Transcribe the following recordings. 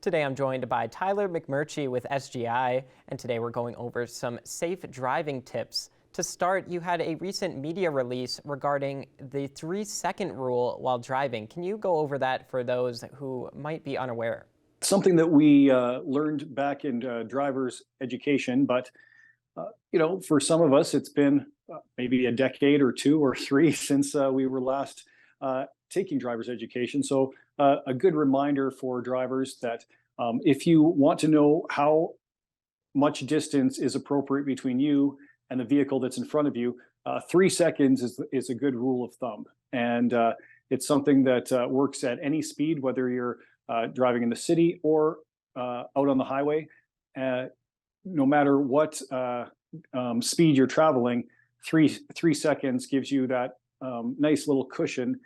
Today I'm joined by Tyler McMurtry with SGI, and today we're going over some safe driving tips. To start, you had a recent media release regarding the 3-second rule while driving. Can you go over that for those who might be unaware? Something that we learned back in driver's education, but for some of us, it's been maybe a decade or two or three since we were last taking driver's education. So a good reminder for drivers that if you want to know how much distance is appropriate between you and the vehicle that's in front of you, 3 seconds is a good rule of thumb. And it's something that works at any speed, whether you're driving in the city or out on the highway. No matter what speed you're traveling, three seconds gives you that nice little cushion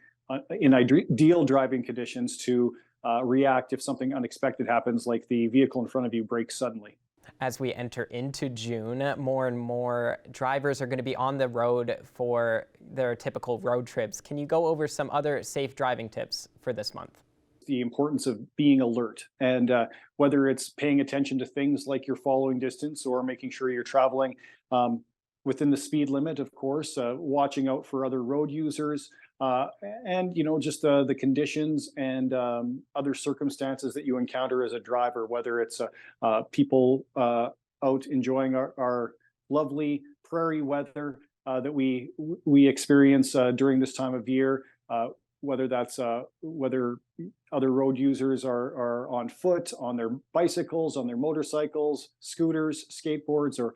in ideal driving conditions to react if something unexpected happens, like the vehicle in front of you brakes suddenly. As we enter into June, more and more drivers are going to be on the road for their typical road trips. Can you go over some other safe driving tips for this month? The importance of being alert, and whether it's paying attention to things like your following distance or making sure you're traveling within the speed limit, of course, watching out for other road users, and just the conditions and other circumstances that you encounter as a driver, whether it's people out enjoying our lovely prairie weather that we experience during this time of year, whether other road users are on foot, on their bicycles, on their motorcycles, scooters, skateboards, or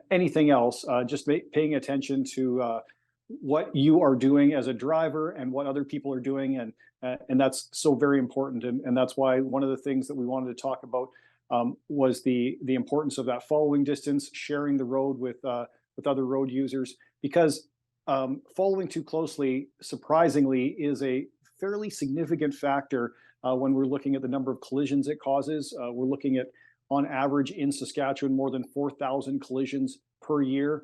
anything else. Just paying attention to what you are doing as a driver and what other people are doing, and that's so very important. And that's why one of the things that we wanted to talk about was the importance of that following distance, sharing the road with other road users, because following too closely, surprisingly, is a fairly significant factor when we're looking at the number of collisions it causes. We're looking at, on average, in Saskatchewan, more than 4,000 collisions per year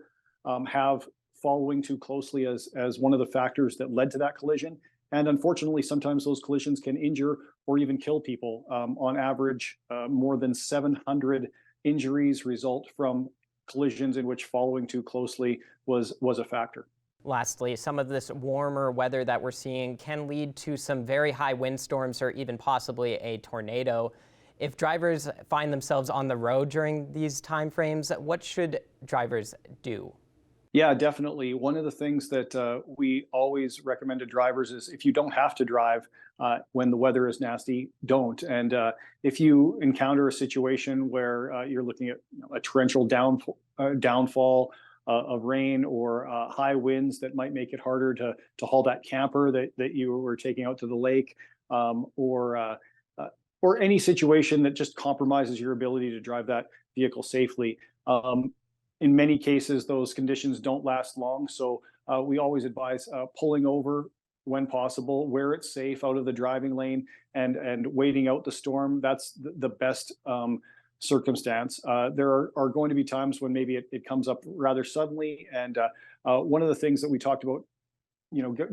have following too closely as one of the factors that led to that collision. And unfortunately, sometimes those collisions can injure or even kill people. On average, more than 700 injuries result from collisions in which following too closely was a factor. Lastly, some of this warmer weather that we're seeing can lead to some very high windstorms or even possibly a tornado. If drivers find themselves on the road during these time frames, what should drivers do? Yeah, definitely. One of the things that we always recommend to drivers is, if you don't have to drive when the weather is nasty, don't. And if you encounter a situation where you're looking at a torrential downfall of rain or high winds that might make it harder to haul that camper that you were taking out to the lake, or any situation that just compromises your ability to drive that vehicle safely. In many cases, those conditions don't last long, so we always advise pulling over when possible, where it's safe, out of the driving lane, and waiting out the storm. That's the best circumstance. There are going to be times when maybe it comes up rather suddenly, and one of the things that we talked about,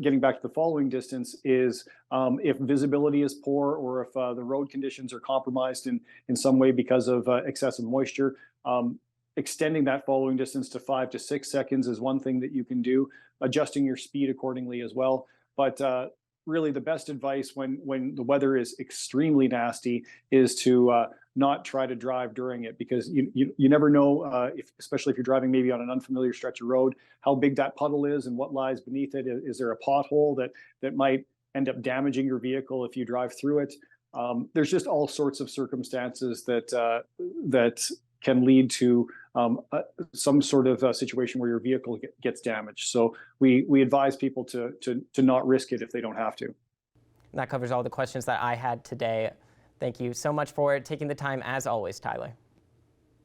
getting back to the following distance, is if visibility is poor, or if the road conditions are compromised in some way because of excessive moisture. Extending that following distance to 5 to 6 seconds is one thing that you can do, adjusting your speed accordingly as well. But really, the best advice when the weather is extremely nasty is to not try to drive during it, because you never know, especially if you're driving maybe on an unfamiliar stretch of road, how big that puddle is and what lies beneath it. Is there a pothole that might end up damaging your vehicle if you drive through it? There's just all sorts of circumstances that can lead to some sort of situation where your vehicle gets damaged. So we advise people to not risk it if they don't have to. That covers all the questions that I had today. Thank you so much for taking the time, as always, Tyler.